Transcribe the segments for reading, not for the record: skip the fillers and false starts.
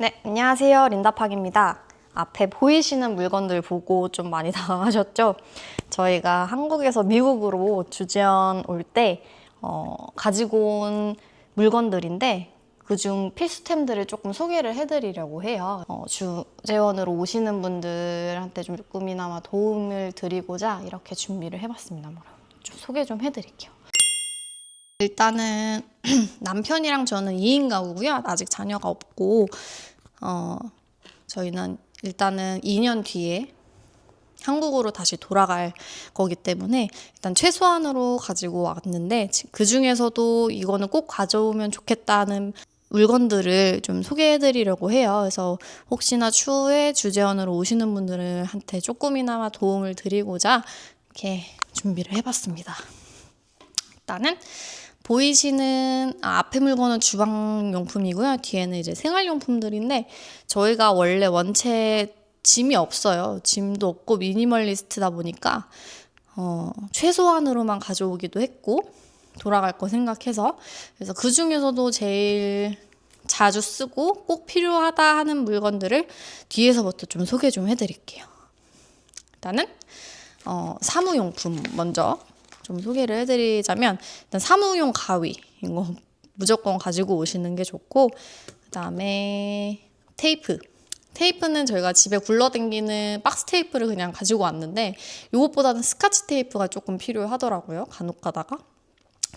네, 안녕하세요. 린다팍입니다. 앞에 보이시는 물건들 보고 좀 많이 당황하셨죠? 저희가 한국에서 미국으로 주재원 올 때 가지고 온 물건들인데 그중 필수템들을 조금 소개를 해드리려고 해요. 주재원으로 오시는 분들한테 좀 조금이나마 도움을 드리고자 이렇게 준비를 해봤습니다. 좀 소개 좀 해드릴게요. 일단은 남편이랑 저는 2인 가구고요. 아직 자녀가 없고 저희는 일단은 2년 뒤에 한국으로 다시 돌아갈 거기 때문에 일단 최소한으로 가지고 왔는데 그 중에서도 이거는 꼭 가져오면 좋겠다는 물건들을 좀 소개해 드리려고 해요. 그래서 혹시나 추후에 주재원으로 오시는 분들한테 조금이나마 도움을 드리고자 이렇게 준비를 해봤습니다. 일단은 보이시는 앞에 물건은 주방용품이고요. 뒤에는 이제 생활용품들인데 저희가 원래 원체 짐이 없어요. 짐도 없고 미니멀리스트다 보니까 최소한으로만 가져오기도 했고 돌아갈 거 생각해서 그래서 그 중에서도 제일 자주 쓰고 꼭 필요하다 하는 물건들을 뒤에서부터 좀 소개 좀 해드릴게요. 일단은 사무용품 먼저 좀 소개를 해드리자면 일단 사무용 가위 이거 무조건 가지고 오시는 게 좋고 그 다음에 테이프는 저희가 집에 굴러다니는 박스 테이프를 그냥 가지고 왔는데 이것보다는 스카치 테이프가 조금 필요하더라고요. 간혹 가다가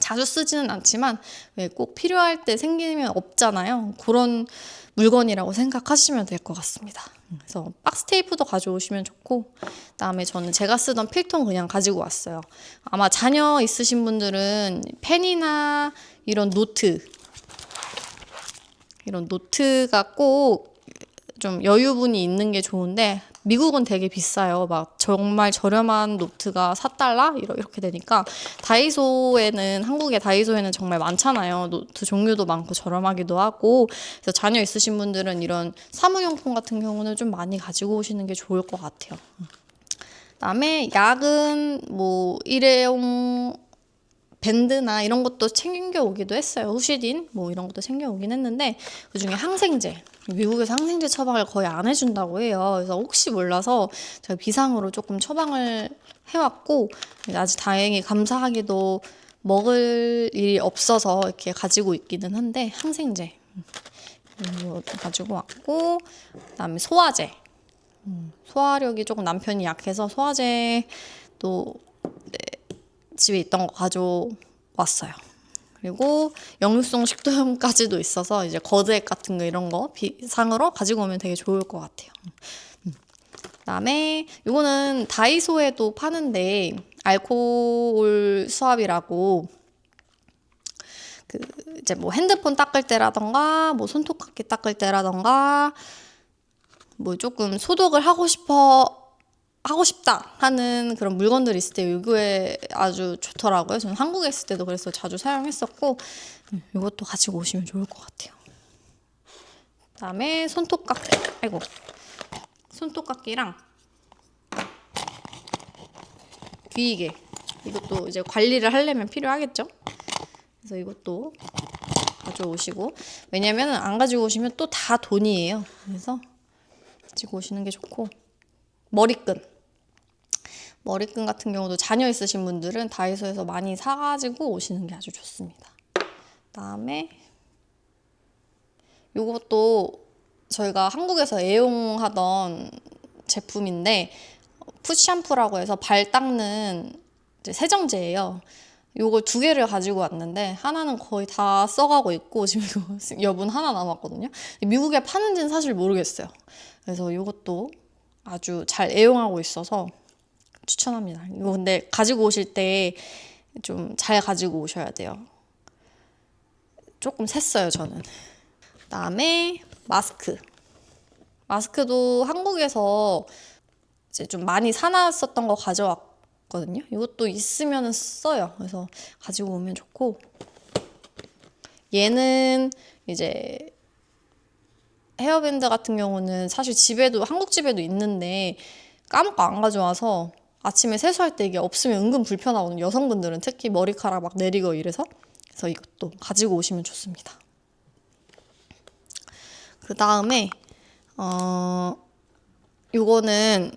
자주 쓰지는 않지만 왜 꼭 필요할 때 생기면 없잖아요. 그런 물건이라고 생각하시면 될 것 같습니다. 그래서 박스 테이프도 가져오시면 좋고 그다음에 저는 제가 쓰던 필통 그냥 가지고 왔어요. 아마 자녀 있으신 분들은 펜이나 이런 노트가 꼭 좀 여유분이 있는 게 좋은데 미국은 되게 비싸요. 막 정말 저렴한 노트가 4달러? 이렇게 되니까 한국의 다이소에는 정말 많잖아요. 노트 종류도 많고 저렴하기도 하고 그래서 자녀 있으신 분들은 이런 사무용품 같은 경우는 좀 많이 가지고 오시는 게 좋을 것 같아요. 그다음에 약은 뭐 일회용 밴드나 이런 것도 챙겨 오기도 했어요. 후시딘 뭐 이런 것도 챙겨 오긴 했는데 그중에 항생제 미국에서 항생제 처방을 거의 안 해준다고 해요. 그래서 혹시 몰라서 제가 비상으로 조금 처방을 해왔고 아주 다행히 감사하게도 먹을 일이 없어서 이렇게 가지고 있기는 한데 항생제 가지고 왔고 그다음에 소화제 소화력이 조금 남편이 약해서 소화제도 집에 있던 거 가져왔어요. 그리고 역류성 식도염까지도 있어서 이제 거드액 같은 거 이런 거 비상으로 가지고 오면 되게 좋을 것 같아요. 그다음에 이거는 다이소에도 파는데 알코올 수압이라고 이제 뭐 핸드폰 닦을 때라던가 뭐 손톱깎이 닦을 때라던가 뭐 조금 소독을 하고 싶다 하는 그런 물건들이 있을 때 이거에 아주 좋더라고요. 저는 한국에 있을 때도 그래서 자주 사용했었고 이것도 가지고 오시면 좋을 것 같아요. 그다음에 손톱깎이랑 귀이개 이것도 이제 관리를 하려면 필요하겠죠. 그래서 이것도 가져오시고 왜냐면 안 가지고 오시면 또 다 돈이에요. 그래서 가지고 오시는 게 좋고 머리끈 같은 경우도 자녀 있으신 분들은 다이소에서 많이 사가지고 오시는 게 아주 좋습니다. 그다음에 이것도 저희가 한국에서 애용하던 제품인데 풋샴푸라고 해서 발 닦는 이제 세정제예요. 요걸 2개를 가지고 왔는데 하나는 거의 다 써가고 있고 지금 이거 여분 하나 남았거든요. 미국에 파는지는 사실 모르겠어요. 그래서 이것도 아주 잘 애용하고 있어서 추천합니다. 이거 근데 가지고 오실 때 좀 잘 가지고 오셔야 돼요. 조금 샜어요, 저는. 그다음에 마스크도 한국에서 이제 좀 많이 사놨었던 거 가져왔거든요. 이것도 있으면 써요. 그래서 가지고 오면 좋고 얘는 이제 헤어밴드 같은 경우는 사실 한국 집에도 있는데 까먹고 안 가져와서 아침에 세수할 때 이게 없으면 은근 불편하거든요. 여성분들은 특히 머리카락 막 내리고 이래서 그래서 이것도 가지고 오시면 좋습니다. 그 다음에 요거는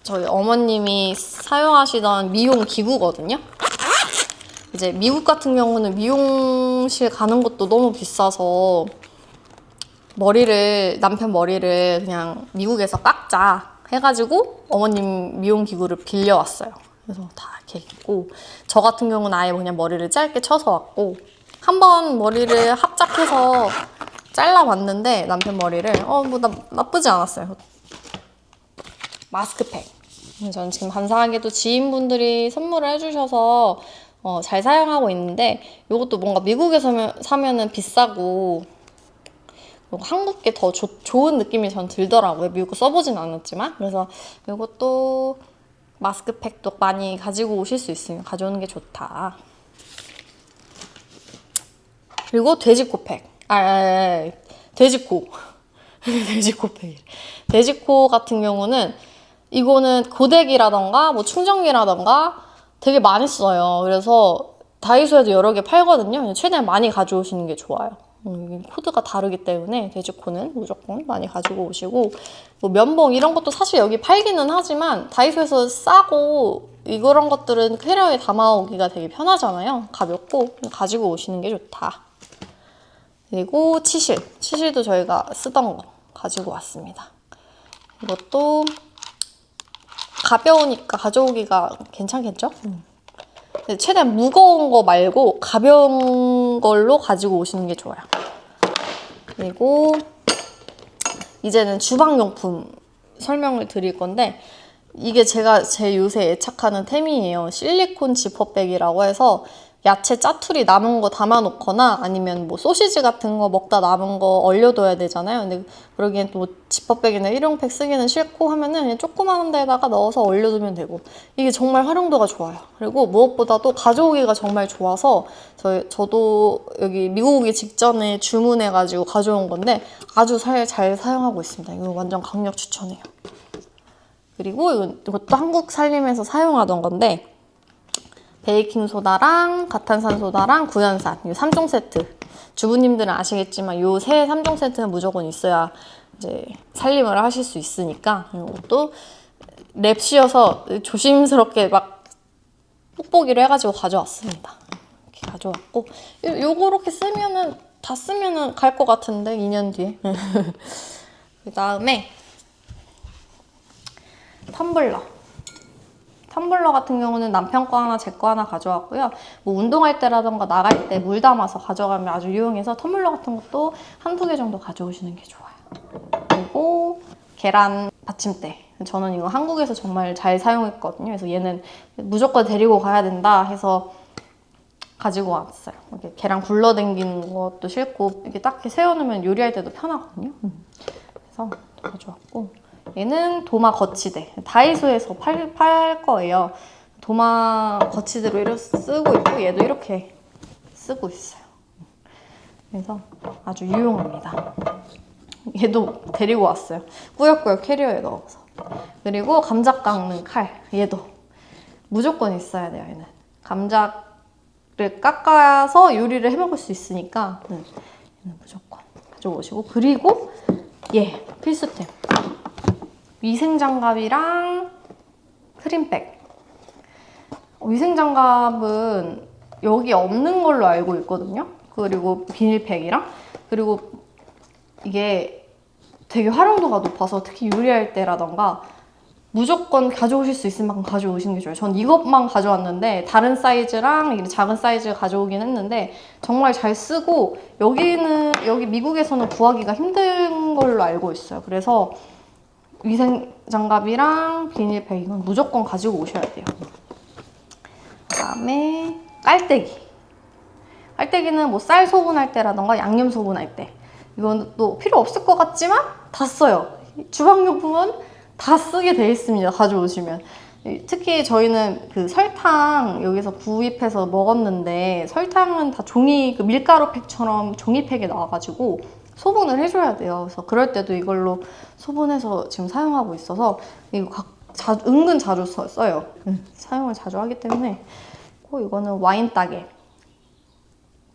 저희 어머님이 사용하시던 미용 기구거든요. 이제 미국 같은 경우는 미용실 가는 것도 너무 비싸서 남편 머리를 그냥 미국에서 깎자 해가지고 어머님 미용 기구를 빌려왔어요. 그래서 다 이렇게 있고, 저 같은 경우는 아예 그냥 머리를 짧게 쳐서 왔고, 한번 머리를 합작해서 잘라봤는데 남편 머리를 뭐 나쁘지 않았어요. 마스크팩. 저는 지금 감사하게도 지인분들이 선물을 해주셔서 잘 사용하고 있는데, 이것도 뭔가 미국에서 사면은 비싸고 한국 게 더 좋은 느낌이 전 들더라고요. 미국 거 써보진 않았지만. 그래서 이것도 마스크팩도 많이 가지고 오실 수 있으면 가져오는 게 좋다. 그리고 돼지코팩. 돼지코. 돼지코팩. 돼지코 같은 경우는 이거는 고데기라던가 뭐 충전기라던가 되게 많이 써요. 그래서 다이소에도 여러 개 팔거든요. 최대한 많이 가져오시는 게 좋아요. 코드가 다르기 때문에 돼지코는 무조건 많이 가지고 오시고, 뭐 면봉 이런 것도 사실 여기 팔기는 하지만 다이소에서 싸고 이런 것들은 캐리어에 담아오기가 되게 편하잖아요. 가볍고 가지고 오시는 게 좋다. 그리고 치실도 저희가 쓰던 거 가지고 왔습니다. 이것도 가벼우니까 가져오기가 괜찮겠죠? 최대한 무거운 거 말고 가벼운 걸로 가지고 오시는 게 좋아요. 그리고 이제는 주방용품 설명을 드릴 건데, 이게 제가 요새 애착하는 템이에요. 실리콘 지퍼백이라고 해서 야채 짜투리 남은 거 담아놓거나 아니면 뭐 소시지 같은 거 먹다 남은 거 얼려둬야 되잖아요. 근데 그러기엔 또 지퍼백이나 일용팩 쓰기는 싫고 하면은 그냥 조그마한 데다가 넣어서 얼려두면 되고, 이게 정말 활용도가 좋아요. 그리고 무엇보다도 가져오기가 정말 좋아서 저도 여기 미국 오기 직전에 주문해가지고 가져온 건데 아주 잘 사용하고 있습니다. 이거 완전 강력 추천해요. 그리고 이것도 한국 살림에서 사용하던 건데, 베이킹소다랑 가탄산소다랑 구연산 이 3종 세트. 주부님들은 아시겠지만 요 세 3종 세트는 무조건 있어야 이제 살림을 하실 수 있으니까, 이것도 랩 씌워서 조심스럽게 막 뽁뽁이를 해가지고 가져왔습니다. 이렇게 가져왔고, 요렇게 다 쓰면은 갈 것 같은데 2년 뒤에. 그 다음에 텀블러 같은 경우는 남편 거 하나, 제 거 하나 가져왔고요. 뭐 운동할 때라던가 나갈 때 물 담아서 가져가면 아주 유용해서 텀블러 같은 것도 한두 개 정도 가져오시는 게 좋아요. 그리고 계란 받침대. 저는 이거 한국에서 정말 잘 사용했거든요. 그래서 얘는 무조건 데리고 가야 된다 해서 가지고 왔어요. 이렇게 계란 굴러당기는 것도 싫고 이렇게 딱 세워놓으면 요리할 때도 편하거든요. 그래서 가져왔고, 얘는 도마 거치대. 다이소에서 팔 거예요. 도마 거치대로 이렇게 쓰고 있고, 얘도 이렇게 쓰고 있어요. 그래서 아주 유용합니다. 얘도 데리고 왔어요. 꾸역꾸역 캐리어에 넣어서. 그리고 감자 깎는 칼. 얘도 무조건 있어야 돼요. 얘는 감자를 깎아서 요리를 해먹을 수 있으니까 얘는 무조건 가져오시고, 그리고 얘 필수템. 위생장갑이랑 크림백. 위생장갑은 여기 없는 걸로 알고 있거든요. 그리고 비닐팩이랑, 그리고 이게 되게 활용도가 높아서 특히 요리할 때라던가 무조건 가져오실 수 있을 만큼 가져오시는 게 좋아요. 전 이것만 가져왔는데 다른 사이즈랑 작은 사이즈 가져오긴 했는데 정말 잘 쓰고, 여기 미국에서는 구하기가 힘든 걸로 알고 있어요. 그래서 위생장갑이랑 비닐팩 이건 무조건 가지고 오셔야 돼요. 그다음에 깔때기는 뭐 쌀 소분할 때라던가 양념 소분할 때, 이건 또 필요 없을 것 같지만 다 써요. 주방용품은 다 쓰게 돼 있습니다. 가져오시면. 특히 저희는 그 설탕 여기서 구입해서 먹었는데, 설탕은 다 밀가루 팩처럼 종이팩에 나와가지고 소분을 해줘야 돼요. 그래서 그럴 때도 이걸로 소분해서 지금 사용하고 있어서 이거 은근 자주 써요. 사용을 자주 하기 때문에. 이거는 와인 따개.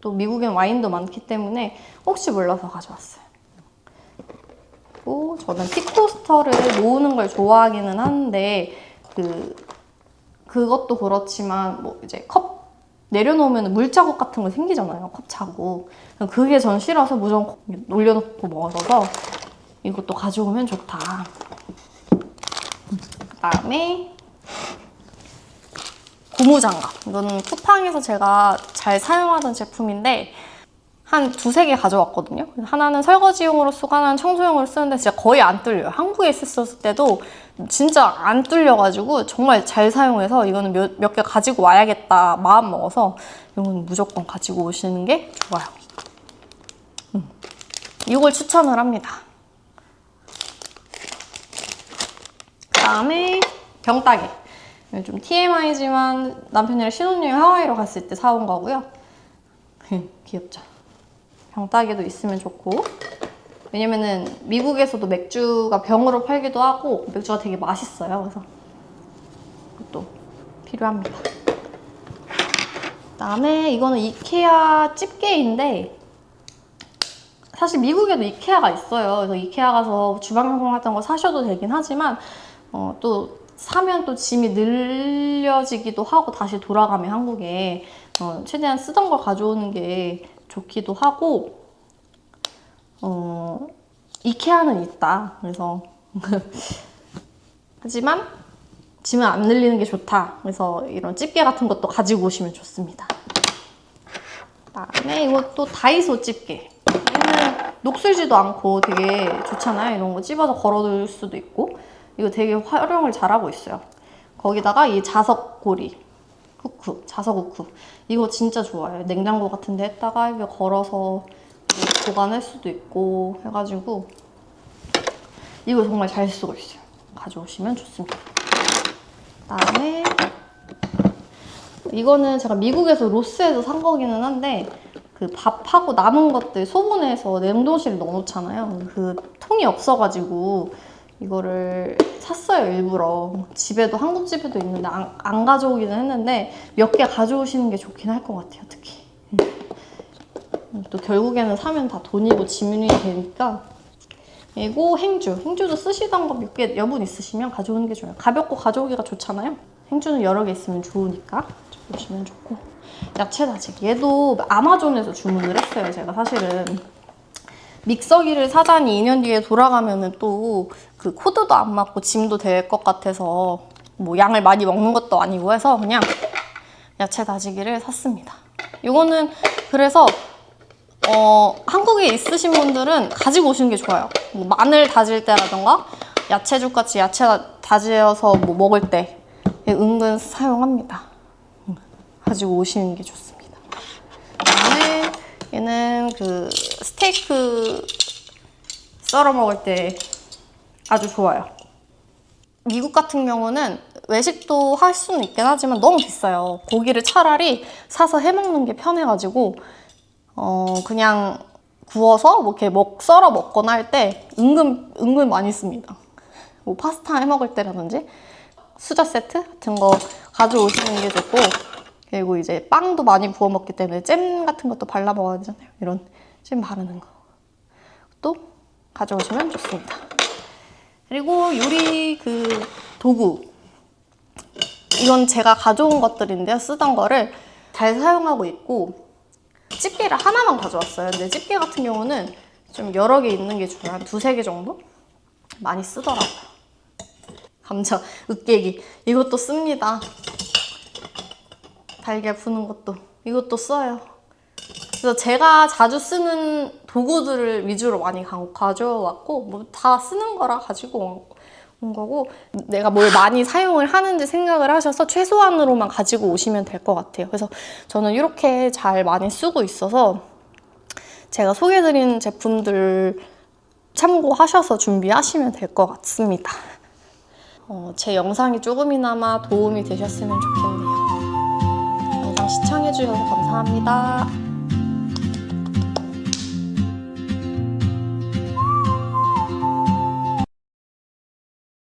또 미국엔 와인도 많기 때문에 혹시 몰라서 가져왔어요. 그리고 저는 픽코스터를 모으는 걸 좋아하기는 하는데 그것도 그렇지만 뭐 이제 컵 내려놓으면 물자국 같은 거 생기잖아요. 컵 자국. 그게 전 싫어서 무조건 올려놓고 먹어서 이것도 가져오면 좋다. 그다음에 고무장갑. 이거는 쿠팡에서 제가 잘 사용하던 제품인데 한 두세 개 가져왔거든요. 하나는 설거지용으로 쓰고 하나는 청소용으로 쓰는데 진짜 거의 안 뚫려요. 한국에 있었을 때도 진짜 안 뚫려가지고 정말 잘 사용해서 이거는 몇 개 가지고 와야겠다 마음 먹어서 이건 무조건 가지고 오시는 게 좋아요. 이걸 추천을 합니다. 그다음에 병따개. 좀 TMI지만 남편이랑 신혼여행 하와이로 갔을 때 사온 거고요. 귀엽죠? 병따개도 있으면 좋고, 왜냐면은 미국에서도 맥주가 병으로 팔기도 하고 맥주가 되게 맛있어요. 그래서 그것도 필요합니다. 그다음에 이거는 이케아 집게인데 사실 미국에도 이케아가 있어요. 그래서 이케아 가서 주방용품 같은 거 사셔도 되긴 하지만 또 사면 또 짐이 늘려지기도 하고 다시 돌아가면 한국에 최대한 쓰던 걸 가져오는 게 좋기도 하고 이케아는 있다. 그래서 하지만 짐은 안 늘리는 게 좋다. 그래서 이런 집게 같은 것도 가지고 오시면 좋습니다. 그다음에 이것도 다이소 집게. 얘는 녹슬지도 않고 되게 좋잖아요. 이런 거 찝어서 걸어둘 수도 있고 이거 되게 활용을 잘하고 있어요. 거기다가 이 자석고리 후크, 자석 후크 이거 진짜 좋아요. 냉장고 같은 데 했다가 이거 걸어서 보관할 수도 있고 해가지고 이거 정말 잘 쓰고 있어요. 가져오시면 좋습니다. 그다음에 이거는 제가 미국에서 로스에서 산 거기는 한데 그 밥하고 남은 것들 소분해서 냉동실에 넣어놓잖아요. 그 통이 없어가지고 이거를 샀어요, 일부러. 집에도 한국 집에도 있는데 안 가져오기는 했는데 몇 개 가져오시는 게 좋긴 할 것 같아요, 특히. 또 결국에는 사면 다 돈이고 지문이 되니까. 그리고 행주도 쓰시던 거 몇 개 여분 있으시면 가져오는 게 좋아요. 가볍고 가져오기가 좋잖아요. 행주는 여러 개 있으면 좋으니까 보시면 좋고. 야채 다지기 얘도 아마존에서 주문을 했어요. 제가 사실은 믹서기를 사자니 2년 뒤에 돌아가면은 또 그 코드도 안 맞고 짐도 될 것 같아서 뭐 양을 많이 먹는 것도 아니고 해서 그냥 야채 다지기를 샀습니다. 이거는 그래서 한국에 있으신 분들은 가지고 오시는 게 좋아요. 뭐 마늘 다질 때라던가 야채죽 같이 야채 다져서 뭐 먹을 때 은근 사용합니다. 가지고 오시는 게 좋습니다. 그다음에 얘는 그 스테이크 썰어 먹을 때 아주 좋아요. 미국 같은 경우는 외식도 할 수는 있긴 하지만 너무 비싸요. 고기를 차라리 사서 해먹는 게 편해가지고 그냥 구워서 뭐 이렇게 썰어 먹거나 할 때 은근 많이 씁니다. 뭐 파스타 해 먹을 때라든지 수저 세트 같은 거 가져오시는 게 좋고, 그리고 이제 빵도 많이 구워 먹기 때문에 잼 같은 것도 발라 먹어야 되잖아요. 이런 잼 바르는 거 또 가져오시면 좋습니다. 그리고 요리 그 도구, 이건 제가 가져온 것들인데요. 쓰던 거를 잘 사용하고 있고, 집게를 하나만 가져왔어요. 근데 집게 같은 경우는 좀 여러 개 있는 게 좋아요. 한 두세 개 정도? 많이 쓰더라고요. 감자, 으깨기 이것도 씁니다. 달걀 푸는 것도 이것도 써요. 그래서 제가 자주 쓰는 도구들을 위주로 많이 가져왔고 뭐 다 쓰는 거라 가지고 온 거고, 내가 뭘 많이 사용을 하는지 생각을 하셔서 최소한으로만 가지고 오시면 될 것 같아요. 그래서 저는 이렇게 잘 많이 쓰고 있어서 제가 소개해드린 제품들 참고하셔서 준비하시면 될 것 같습니다. 제 영상이 조금이나마 도움이 되셨으면 좋겠네요. 영상 시청해주셔서 감사합니다.